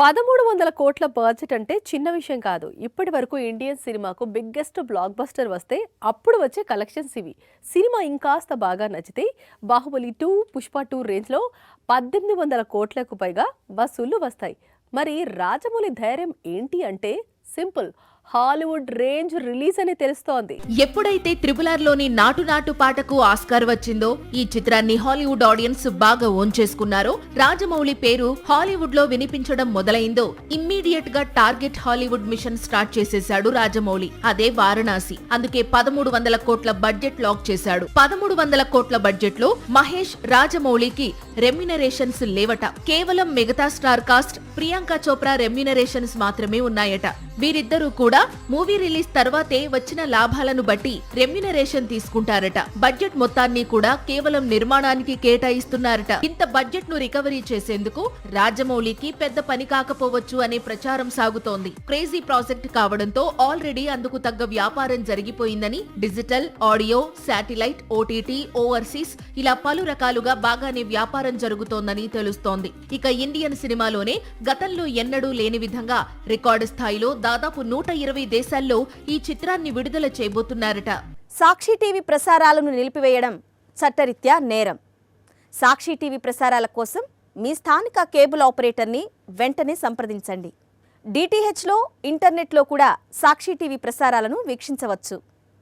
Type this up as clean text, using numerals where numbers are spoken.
1300 కోట్ల బడ్జెట్ అంటే చిన్న విషయం కాదు. ఇప్పటి వరకు ఇండియన్ సినిమాకు బిగ్గెస్ట్ బ్లాక్ బస్టర్ వస్తే అప్పుడు వచ్చే కలెక్షన్స్ ఇవి. సినిమా ఇంకాస్త బాగా నచ్చితే బాహుబలి 2, పుష్ప 2 రేంజ్లో 1800 కోట్లకు పైగా వసూళ్లు వస్తాయి. మరి రాజమౌళి ధైర్యం ఏంటి అంటే సింపుల్, హాలీవుడ్ రేంజ్ రిలీజ్ అని తెలుస్తోంది. ఎప్పుడైతే త్రిబుల్ లోని నాటు నాటు పాటకు ఆస్కార్ వచ్చిందో ఈ చిత్రాన్ని హాలీవుడ్ ఆడియన్స్ బాగా ఓన్ చేసుకున్నారో, రాజమౌళి పేరు హాలీవుడ్ లో వినిపించడం మొదలైందో ఇమ్మీడియట్ గా టార్గెట్ హాలీవుడ్ మిషన్ స్టార్ట్ చేసేశాడు రాజమౌళి. అదే వారణాసి. అందుకే 1300 కోట్ల బడ్జెట్ లాక్ చేశాడు. 1300 కోట్ల బడ్జెట్ లో మహేష్, రాజమౌళికి రెమ్యునరేషన్స్ లేవట. కేవలం mega star cast Priyanka Chopra remunerations మాత్రమే ఉన్నాయట. వీరిద్దరూ కూడా మూవీ రిలీజ్ తర్వాతే వచ్చిన లాభాలను బట్టి రెమ్యునరేషన్ తీసుకుంటారట. బడ్జెట్ మొత్తాన్ని కూడా కేవలం నిర్మాణానికి కేటాయిస్తున్నారట. ఇంత బడ్జెట్ ను రికవరీ చేసేందుకు రాజమౌళికి పెద్ద పని కాకపోవచ్చు అనే ప్రచారం సాగుతోంది. క్రేజీ ప్రాజెక్ట్ కావడంతో ఆల్రెడీ అందుకు తగ్గ వ్యాపారం జరిగిపోయిందని, digital, audio, satellite, OTT, overseas ఇలా పలు రకాలుగా బాగానే వ్యాపారం జరుగుతోందని తెలుస్తోంది. ఇక ఇండియన్ సినిమాలోనే గతంలో ఎన్నడూ లేని విధంగా రికార్డు స్థాయిలో దాదాపు 120 దేశాల్లో ఈ చిత్రాన్ని విడుదల చేయబోతున్నారట. సాక్షి టీవీ ప్రసారాలను నిలిపివేయడం చట్టరీత్యా నేరం. సాక్షి టీవీ ప్రసారాల కోసం మీ స్థానిక కేబుల్ ఆపరేటర్ని వెంటనే సంప్రదించండి. డిటిహెచ్లో, ఇంటర్నెట్లో కూడా సాక్షి టీవీ ప్రసారాలను వీక్షించవచ్చు.